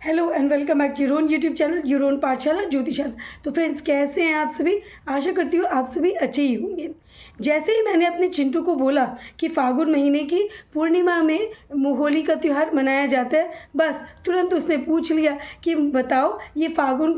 Hello and welcome back to your own YouTube channel your own Pathshala Jyotishala. तो friends, कैसे हैं आप सभी? आशा करती हूँ आप सभी अच्छे ही होंगे। जैसे ही मैंने अपने चिंटू को बोला कि फागुन महीने की पूर्णिमा में होली का त्यौहार मनाया जाता है, बस तुरंत उसने पूछ लिया कि बताओ ये फागुन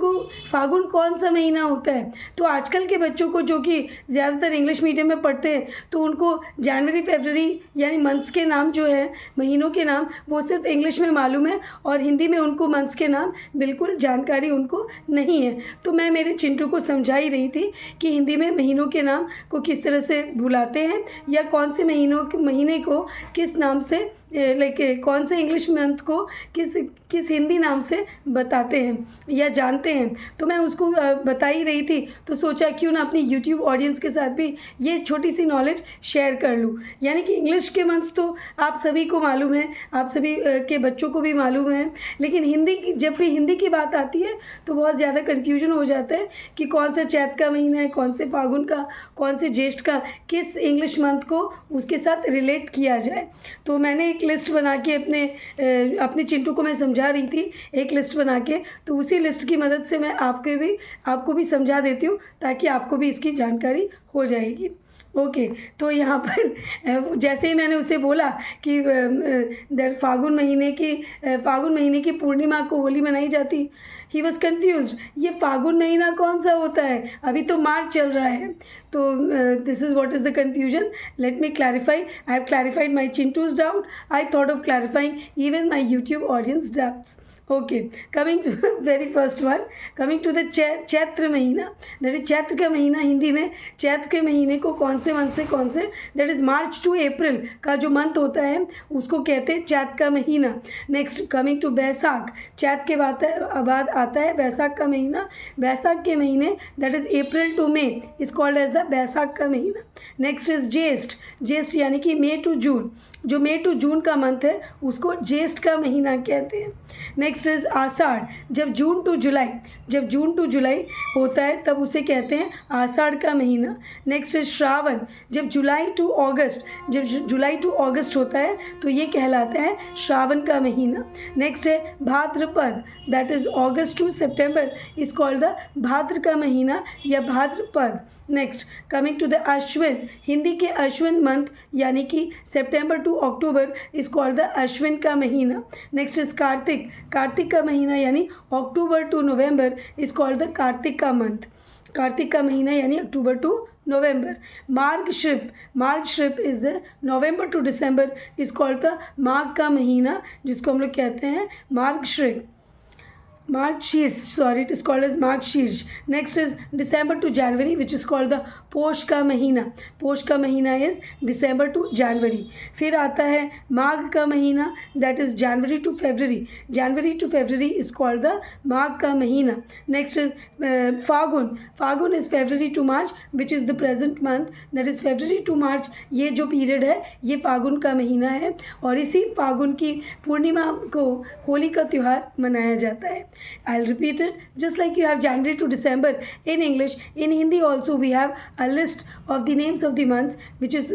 कौन सा महीना होता है। तो आजकल के बच्चों को जो कि ज़्यादातर इंग्लिश मीडियम में पढ़ते हैं, तो उनको जनवरी फरवरी यानी मंथ्स के नाम जो है, महीनों के नाम, वो सिर्फ इंग्लिश में मालूम है और हिंदी में उनको मंथ्स के नाम बिल्कुल जानकारी उनको नहीं है। तो मैं मेरे चिंटू को समझा ही रही थी कि हिंदी में महीनों के नाम को किस तरह से बुलाते हैं या कौन से महीने को किस नाम से, लाइक कौन से इंग्लिश मंथ को किस हिंदी नाम से बताते हैं या जानते हैं। तो मैं उसको बता ही रही थी, तो सोचा क्यों ना अपनी यूट्यूब ऑडियंस के साथ भी ये छोटी सी नॉलेज शेयर कर लूँ। यानी कि इंग्लिश के मंथ्स तो आप सभी को मालूम है, आप सभी के बच्चों को भी मालूम है, लेकिन जब भी हिंदी की बात आती है तो बहुत ज़्यादा कन्फ्यूजन हो जाता है कि कौन सा चैत का महीना है, कौन से फागुन का, कौन से ज्येष्ठ का, किस इंग्लिश मंथ को उसके साथ रिलेट किया जाए। तो मैंने एक लिस्ट बना के अपने चिंटू को मैं समझा रही थी, एक लिस्ट बना के, तो उसी लिस्ट की मदद से मैं आपको भी समझा देती हूँ ताकि आपको भी इसकी जानकारी हो जाएगी। ओके, तो यहाँ पर जैसे ही मैंने उसे बोला कि फागुन महीने की पूर्णिमा को होली मनाई जाती, ही वॉज कन्फ्यूज, ये फागुन महीना कौन सा होता है, अभी तो मार्च चल रहा है। तो this is what is the confusion, let me clarify. I have clarified my Chintu's doubt, I thought of clarifying even my YouTube audience doubts. Okay, coming to very first one, coming to the Chaitra महीना, that is Chaitra का महीना। हिंदी में चैत्र के महीने को कौन से month से कौन से, दैट इज मार्च टू अप्रैल का जो मंथ होता है उसको कहते हैं चैत्र का महीना। नेक्स्ट कमिंग टू बैसाख, चैत्र के बाद आता है बैसाख का महीना। बैसाख के महीने that is April to May is called as the Baisakh का महीना। नेक्स्ट इज ज्येष्ठ यानी कि मे टू जून, जो मे टू जून का मंथ है उसको ज्येष्ठ का महीना कहते हैं। नेक्स्ट इज आषाढ़, जब जून टू जुलाई होता है तब उसे कहते हैं आषाढ़ का महीना। नेक्स्ट इज श्रावण, जब जुलाई टू अगस्त होता है तो ये कहलाता है श्रावण का महीना। नेक्स्ट है Bhadrapad, that is August to September is called the Bhadra का महीना या Bhadrapad. Next coming to the Ashwin, Hindi के अश्विन मंथ यानी कि September to October is called the Ashwin का महीना। नेक्स्ट इज कार्तिक का महीना यानी October to November is called the Kartik का मंथ। कार्तिक का महीना यानी October to November. Margashirsha is the November to December is called the Magh का महीना, जिसको हम लोग कहते हैं मार्गशीर्ष, sorry, it is called as Margशीर्ष. Next is December to January, which is called the पोष का महीना। पोष का महीना इज दिसंबर टू जनवरी। फिर आता है माघ का महीना, that is January to February is called the Magh का महीना। Next is Phagun is February to March, which is the present month, that is February to March. ये जो पीरियड है ये फागुन का महीना है और इसी फागुन की पूर्णिमा को होली का त्यौहार मनाया जाता है। I'll repeat it, just like you have January to December in English, in Hindi also we have a list of the names of the months which is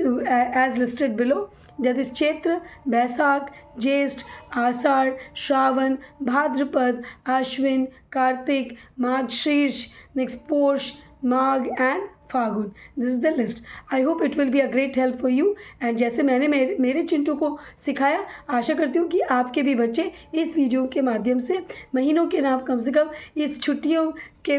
as listed below. That is Chaitra, Baisakh, Jyesht, Ashadh, Shravan, Bhadrapad, Ashwin, Kartik, Margशीर्ष, next Posh, Magh and Phagun. This is the list. I hope it will be a great help for you. And जैसे मैंने मेरे चिंटू को सिखाया, आशा करती हूँ कि आपके भी बच्चे इस वीडियो के माध्यम से महीनों के नाम कम से कम इस छुट्टियों के,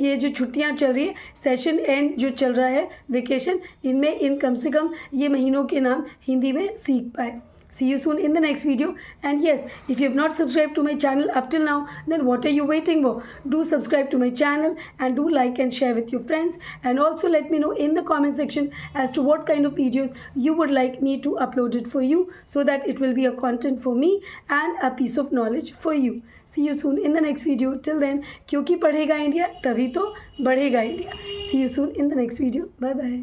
ये जो छुट्टियाँ चल रही है, सेशन एंड जो चल रहा है, वेकेशन, इनमें कम से कम ये महीनों के नाम हिंदी में सीख पाए। See you soon in the next video. And yes, if you have not subscribed to my channel up till now, then what are you waiting for? Do subscribe to my channel and do like and share with your friends. And also let me know in the comment section as to what kind of videos you would like me to upload it for you, so that it will be a content for me and a piece of knowledge for you. See you soon in the next video. Till then, क्योंकि पढ़ेगा India तभी तो बढ़ेगा India. See you soon in the next video. Bye bye.